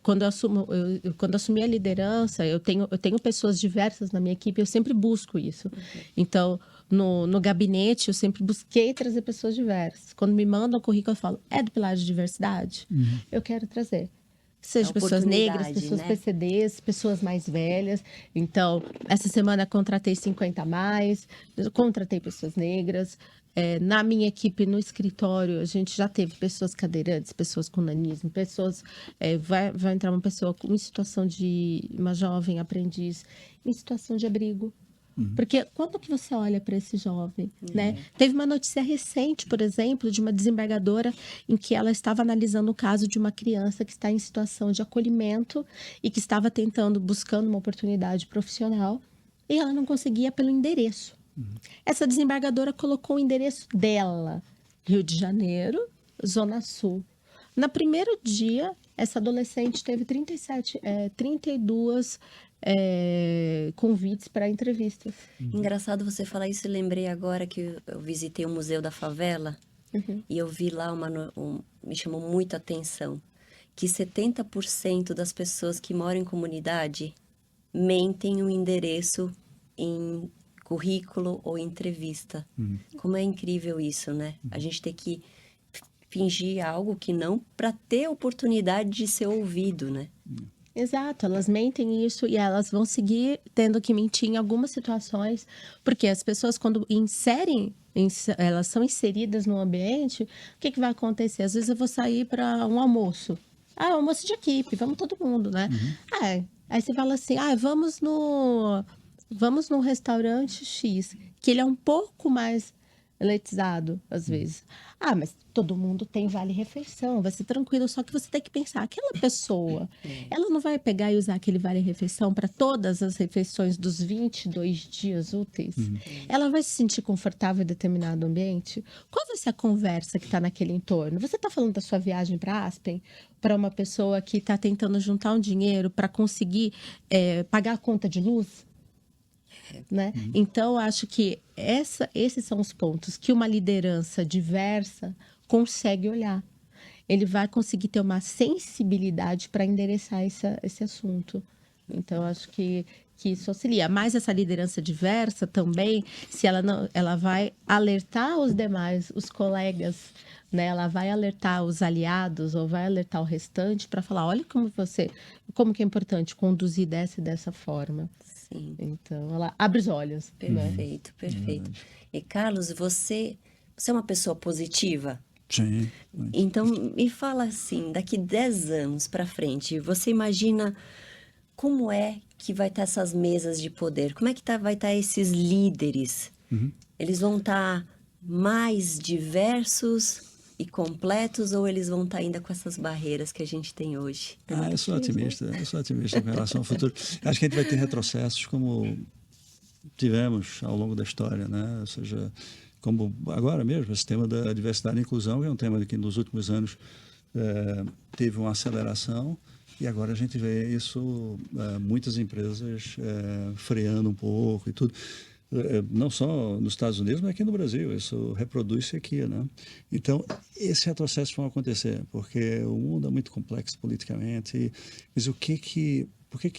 Quando assumi a liderança, eu tenho pessoas diversas na minha equipe, eu sempre busco isso. Então, no gabinete, eu sempre busquei trazer pessoas diversas. Quando me mandam o currículo, eu falo, é do pilar de diversidade? Eu quero trazer. Seja A pessoas negras, oportunidade, pessoas né? PCDs, pessoas mais velhas. Então, essa semana contratei 50 a mais, contratei pessoas negras. Na minha equipe, no escritório, a gente já teve pessoas cadeirantes, pessoas com nanismo, pessoas. Vai entrar uma pessoa em situação de. Uma jovem aprendiz em situação de abrigo. Porque quando que você olha para esse jovem, né? Teve uma notícia recente, por exemplo, de uma desembargadora em que ela estava analisando o caso de uma criança que está em situação de acolhimento e que estava buscando uma oportunidade profissional e ela não conseguia pelo endereço. Essa desembargadora colocou o endereço dela, Rio de Janeiro, Zona Sul. No primeiro dia, essa adolescente teve 32 convites para entrevistas. Engraçado você falar isso, eu lembrei agora que eu visitei o Museu da Favela e eu vi lá me chamou muito a atenção, que 70% das pessoas que moram em comunidade mentem o endereço em currículo ou entrevista. Como é incrível isso, né? A gente tem que fingir algo que não para ter oportunidade de ser ouvido, né? Exato, elas mentem isso e elas vão seguir tendo que mentir em algumas situações, porque as pessoas quando elas são inseridas no ambiente, o que vai acontecer? Às vezes eu vou sair para um almoço. Almoço de equipe, vamos todo mundo, né? Aí você fala assim, vamos no restaurante X, que ele é um pouco mais elitizado, às vezes. Mas todo mundo tem vale-refeição, vai ser tranquilo, só que você tem que pensar, aquela pessoa, ela não vai pegar e usar aquele vale-refeição para todas as refeições dos 22 dias úteis? Ela vai se sentir confortável em determinado ambiente? Qual vai ser a conversa que está naquele entorno? Você está falando da sua viagem para Aspen, para uma pessoa que está tentando juntar um dinheiro para conseguir pagar a conta de luz? Né? Então, acho que esses são os pontos que uma liderança diversa consegue olhar. Ele vai conseguir ter uma sensibilidade para endereçar esse assunto. Então, acho que isso auxilia. Mas essa liderança diversa também, se ela vai alertar os demais, os colegas, né? Ela vai alertar os aliados ou vai alertar o restante para falar, olha como que é importante conduzir dessa e dessa forma. Sim. Então, ela abre os olhos. Perfeito, perfeito. E Carlos, você é uma pessoa positiva? Sim. Então, me fala assim, daqui 10 anos para frente, você imagina como é que vai estar essas mesas de poder? Como é que vai estar esses líderes? Eles vão estar mais diversos e completos ou eles vão estar ainda com essas barreiras que a gente tem hoje? Eu sou otimista com relação ao futuro. Acho que a gente vai ter retrocessos como tivemos ao longo da história, né? Ou seja, como agora mesmo, esse tema da diversidade e inclusão, que é um tema que nos últimos anos teve uma aceleração e agora a gente vê isso, muitas empresas freando um pouco e tudo. Não só nos Estados Unidos, mas aqui no Brasil, isso reproduz-se aqui, né? Então, esses retrocessos vão acontecer, porque o mundo é muito complexo politicamente, mas por que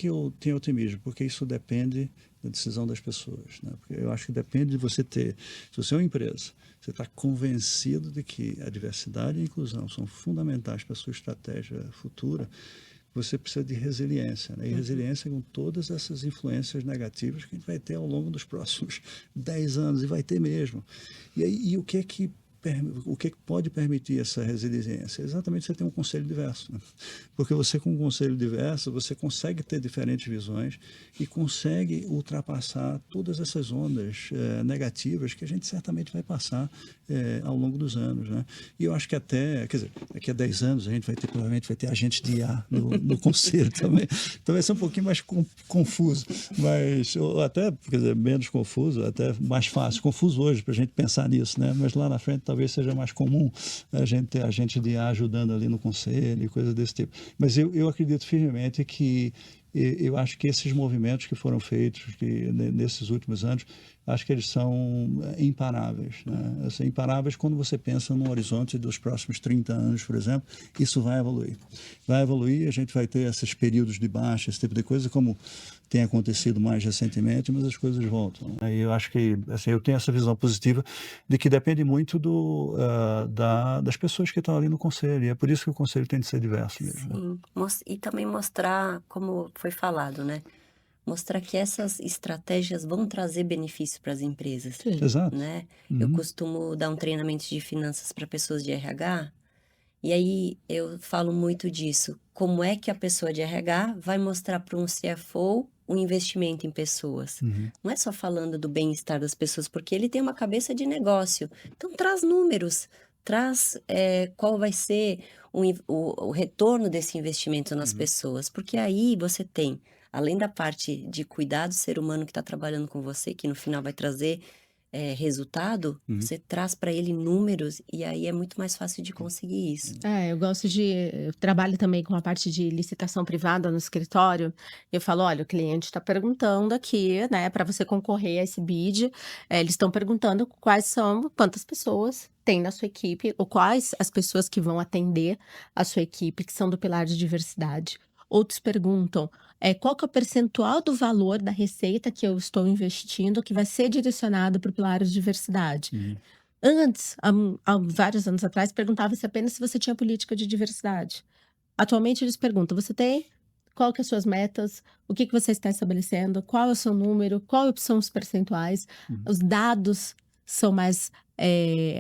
eu tenho otimismo? Porque isso depende da decisão das pessoas, né? Porque eu acho que depende de você se você é uma empresa, você está convencido de que a diversidade e a inclusão são fundamentais para a sua estratégia futura, você precisa de resiliência, né? E resiliência com todas essas influências negativas que a gente vai ter ao longo dos próximos 10 anos, e vai ter mesmo. E o que é que pode permitir essa resiliência? Exatamente, você tem um conselho diverso, né? Porque você, com um conselho diverso, você consegue ter diferentes visões e consegue ultrapassar todas essas ondas negativas que a gente certamente vai passar ao longo dos anos, né? E eu acho que daqui a 10 anos a gente provavelmente vai ter agente de IA no conselho também. Então vai ser um pouquinho mais confuso, ou até, menos confuso, até mais fácil. Confuso hoje para a gente pensar nisso, né? Mas lá na frente talvez seja mais comum a gente ter agente de IA ajudando ali no conselho e coisas desse tipo. Mas eu acredito firmemente que eu acho que esses movimentos que foram feitos nesses últimos anos acho que eles são imparáveis, né? Assim, imparáveis quando você pensa no horizonte dos próximos 30 anos, por exemplo, isso vai evoluir. Vai evoluir, a gente vai ter esses períodos de baixa, esse tipo de coisa, como tem acontecido mais recentemente, mas as coisas voltam. E eu acho que, assim, eu tenho essa visão positiva de que depende muito das pessoas que estão ali no conselho, e é por isso que o conselho tem de ser diverso mesmo, né? Sim, e também mostrar, como foi falado, né? Mostrar que essas estratégias vão trazer benefício para as empresas, Sim. Exato. né? Eu costumo dar um treinamento de finanças para pessoas de RH, e aí eu falo muito disso. Como é que a pessoa de RH vai mostrar para um CFO o investimento em pessoas? Não é só falando do bem-estar das pessoas, porque ele tem uma cabeça de negócio. Então, traz números, traz qual vai ser o retorno desse investimento nas pessoas, porque aí você tem, além da parte de cuidar do ser humano que está trabalhando com você, que no final vai trazer resultado, você traz para ele números e aí é muito mais fácil de conseguir isso. Eu trabalho também com a parte de licitação privada no escritório. Eu falo, olha, o cliente está perguntando aqui, né, para você concorrer a esse bid, eles estão perguntando quantas pessoas tem na sua equipe, ou quais as pessoas que vão atender a sua equipe, que são do pilar de diversidade. Outros perguntam, qual que é o percentual do valor da receita que eu estou investindo que vai ser direcionado para o pilar de diversidade? Antes, há vários anos atrás, perguntava-se apenas se você tinha política de diversidade. Atualmente, eles perguntam: você tem? Qual que são as suas metas? O que você está estabelecendo? Qual é o seu número? Qual são os percentuais? Os dados são mais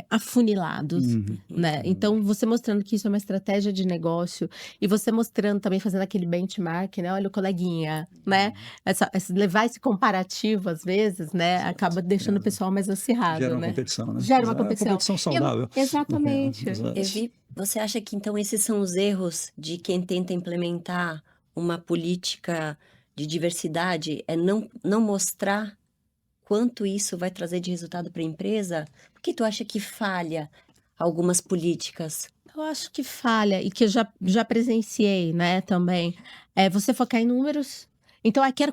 afunilados, né? Então, você mostrando que isso é uma estratégia de negócio e você mostrando também, fazendo aquele benchmark, né? Olha o coleguinha, né? Levar esse comparativo, às vezes, né? Acaba deixando o pessoal mais acirrado, Gera uma né? competição, né? Gera uma É competição. competição saudável. Exatamente. Exato. Você acha que então esses são os erros de quem tenta implementar uma política de diversidade? É não mostrar quanto isso vai trazer de resultado para a empresa? Por que tu acha que falha algumas políticas? Eu acho que falha, e que eu já presenciei, né, também, é você focar em números. Então, quero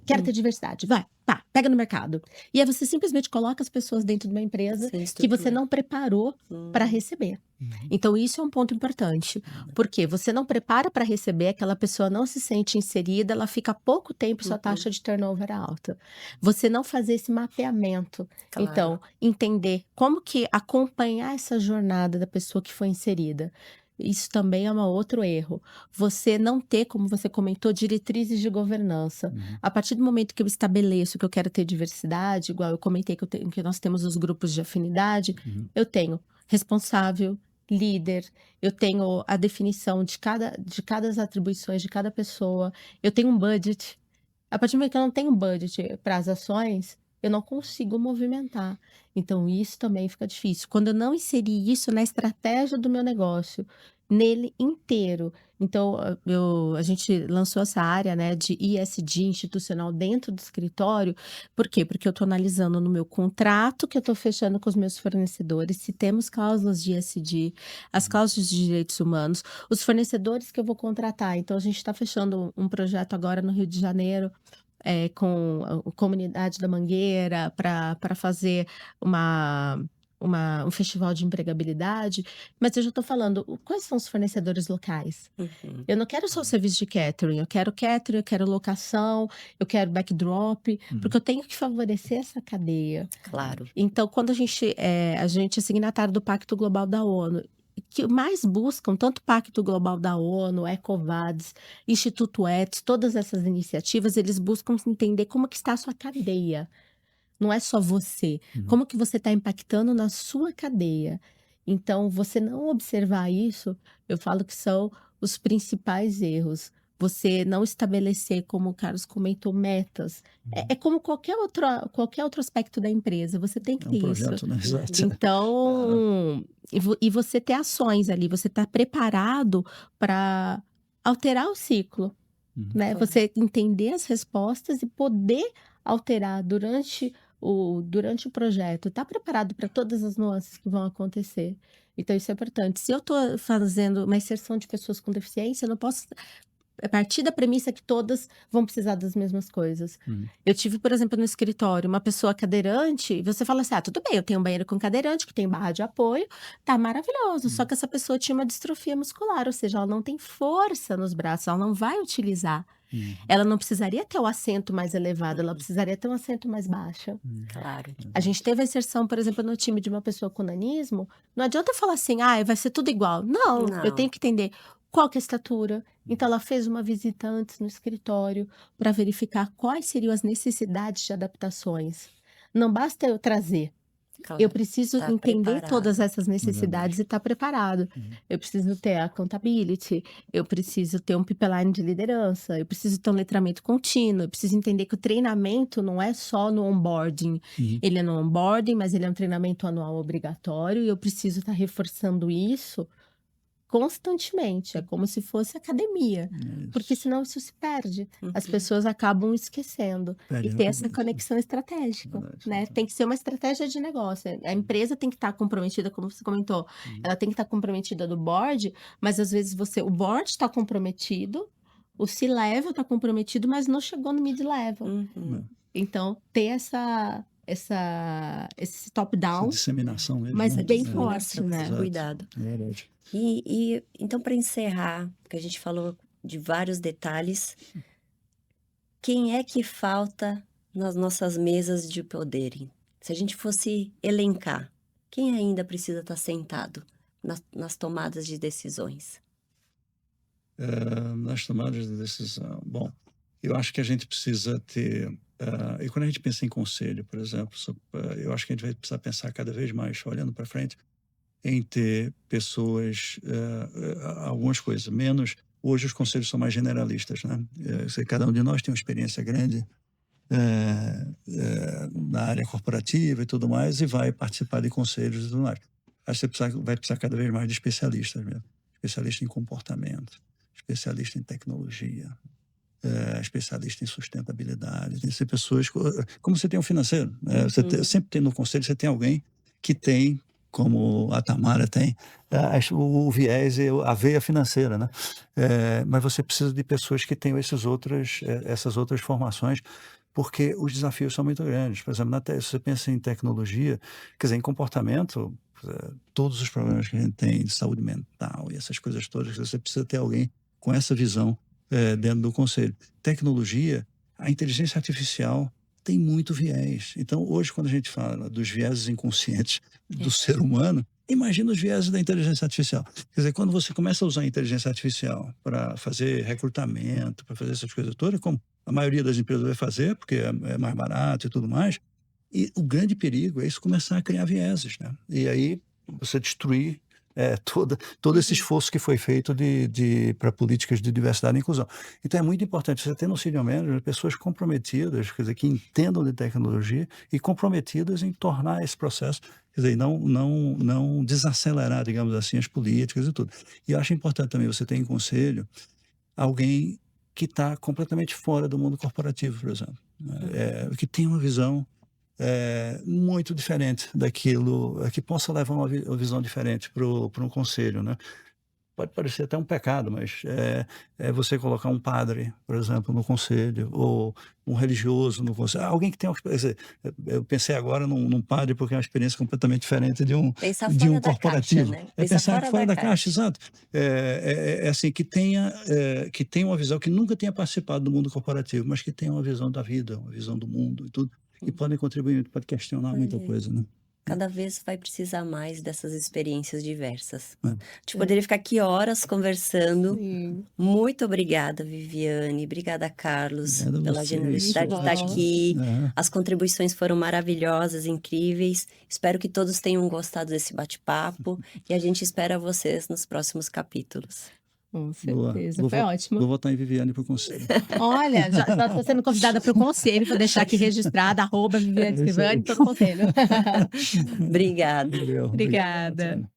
quero ter diversidade, vai, tá, pega no mercado. E aí você simplesmente coloca as pessoas dentro de uma empresa Sem que você estrutura. não preparou para receber. Então, isso é um ponto importante, porque você não prepara para receber, aquela pessoa não se sente inserida, ela fica pouco tempo e sua taxa de turnover é alta. Você não fazer esse mapeamento. Claro. Então, entender como que acompanhar essa jornada da pessoa que foi inserida. Isso também é um outro erro. Você não ter, como você comentou, diretrizes de governança. A partir do momento que eu estabeleço que eu quero ter diversidade, igual eu comentei que nós temos os grupos de afinidade, eu tenho responsável, líder, eu tenho a definição de cada das atribuições de cada pessoa, eu tenho um budget. A partir do momento que eu não tenho budget para as ações, eu não consigo movimentar. Então, isso também fica difícil. Quando eu não inserir isso na estratégia do meu negócio, nele inteiro. Então, a gente lançou essa área, né, de ESG institucional dentro do escritório. Por quê? Porque eu estou analisando no meu contrato que eu estou fechando com os meus fornecedores, se temos cláusulas de ESG, as cláusulas de direitos humanos, os fornecedores que eu vou contratar. Então, a gente está fechando um projeto agora no Rio de Janeiro, com a comunidade da Mangueira, para fazer um festival de empregabilidade, mas eu já estou falando, quais são os fornecedores locais? Eu não quero só o serviço de catering, eu quero locação, eu quero backdrop, porque eu tenho que favorecer essa cadeia. Claro. Então, quando a gente é signatário do Pacto Global da ONU, que mais buscam, tanto o Pacto Global da ONU, EcoVadis, Instituto Etos, todas essas iniciativas, eles buscam entender como que está a sua cadeia. Não é só você. Como que você está impactando na sua cadeia. Então, você não observar isso, eu falo que são os principais erros. Você não estabelecer, como o Carlos comentou, metas. É como qualquer outro aspecto da empresa, você tem que É um ter projeto, isso. né? Exato. Então, e você ter ações ali, você está preparado para alterar o ciclo, né? Claro. Você entender as respostas e poder alterar durante o projeto, tá preparado para todas as nuances que vão acontecer. Então, isso é importante. Se eu estou fazendo uma inserção de pessoas com deficiência, eu não posso partir da premissa que todas vão precisar das mesmas coisas. Eu tive, por exemplo, no escritório, uma pessoa cadeirante, e você fala assim, tudo bem, eu tenho um banheiro com cadeirante, que tem barra de apoio, tá maravilhoso. Só que essa pessoa tinha uma distrofia muscular, ou seja, ela não tem força nos braços, ela não vai utilizar. Ela não precisaria ter o assento mais elevado, ela precisaria ter um assento mais baixo. Claro. A gente teve a inserção, por exemplo, no time de uma pessoa com nanismo. Não adianta falar assim, vai ser tudo igual. Não, eu Não. tenho que entender qual que é a estatura. Então, ela fez uma visita antes no escritório para verificar quais seriam as necessidades de adaptações. Não basta eu trazer. Claro. Eu preciso Tá entender preparado. todas essas necessidades e estar preparado. Eu preciso ter accountability, eu preciso ter um pipeline de liderança, eu preciso ter um letramento contínuo, eu preciso entender que o treinamento não é só no onboarding. Ele é no onboarding, mas ele é um treinamento anual obrigatório e eu preciso estar reforçando isso constantemente. É como se fosse academia, porque senão isso se perde. As pessoas acabam esquecendo. Perde E a ter essa cabeça. conexão estratégica, Verdade, né? verdade. Tem que ser uma estratégia de negócio. A empresa tem que estar comprometida, como você comentou. Ela tem que estar comprometida do board, mas às vezes o board está comprometido, o C-level está comprometido, mas não chegou no mid-level. Então, ter esse top-down, Essa disseminação mesmo, mas né? bem É, forte, né? exato. Cuidado. É verdade. E então, para encerrar, porque a gente falou de vários detalhes, quem é que falta nas nossas mesas de poder? Se a gente fosse elencar, quem ainda precisa estar sentado nas tomadas de decisões? Nas tomadas de decisão. Bom, eu acho que a gente precisa ter... e quando a gente pensa em conselho, por exemplo, eu acho que a gente vai precisar pensar cada vez mais, olhando para frente, em ter pessoas, algumas coisas, menos... Hoje os conselhos são mais generalistas, né? Cada um de nós tem uma experiência grande na área corporativa e tudo mais, e vai participar de conselhos e tudo mais. Acho que você vai precisar cada vez mais de especialistas mesmo. Especialista em comportamento, especialista em tecnologia, especialista em sustentabilidade. Tem que ser pessoas... Como você tem um financeiro, sempre tem no conselho, você tem alguém que tem, como a Tamara tem, o viés e a veia financeira, né? Mas você precisa de pessoas que tenham essas outras formações, porque os desafios são muito grandes. Por exemplo, se você pensa em tecnologia, quer dizer, em comportamento, todos os problemas que a gente tem de saúde mental e essas coisas todas, você precisa ter alguém com essa visão dentro do conselho. Tecnologia, a inteligência artificial tem muito viés. Então, hoje, quando a gente fala dos vieses inconscientes do ser humano, imagina os vieses da inteligência artificial. Quer dizer, quando você começa a usar a inteligência artificial para fazer recrutamento, para fazer essas coisas todas, como a maioria das empresas vai fazer, porque é mais barato e tudo mais, e o grande perigo é isso começar a criar vieses, né? E aí você destruir todo esse esforço que foi feito para políticas de diversidade e inclusão. Então é muito importante você ter no senior manager pessoas comprometidas, quer dizer, que entendam de tecnologia e comprometidas em tornar esse processo, quer dizer, não desacelerar, digamos assim, as políticas e tudo. E eu acho importante também você ter em conselho alguém que está completamente fora do mundo corporativo, por exemplo, que tem uma visão muito diferente daquilo, que possa levar uma visão diferente para um conselho, né? Pode parecer até um pecado, mas você colocar um padre, por exemplo, no conselho, ou um religioso no conselho. Alguém que tem uma experiência. Eu pensei agora num padre, porque é uma experiência completamente diferente de um corporativo. Caixa, né? Pensar fora da caixa, exato. Assim, que tenha uma visão, que nunca tenha participado do mundo corporativo, mas que tenha uma visão da vida, uma visão do mundo e tudo. E podem contribuir, pode questionar muita coisa, né? Cada vez vai precisar mais dessas experiências diversas. A gente poderia ficar aqui horas conversando. Sim. Muito obrigada, Viviane. Obrigada, Carlos, pela generosidade de estar aqui. As contribuições foram maravilhosas, incríveis. Espero que todos tenham gostado desse bate-papo. E a gente espera vocês nos próximos capítulos. Com certeza, foi ótimo. Vou votar em Viviane para o conselho. Olha, já estou sendo convidada para o conselho, vou deixar aqui registrada, @Viviane Scrivani para o conselho. Obrigada. Obrigada.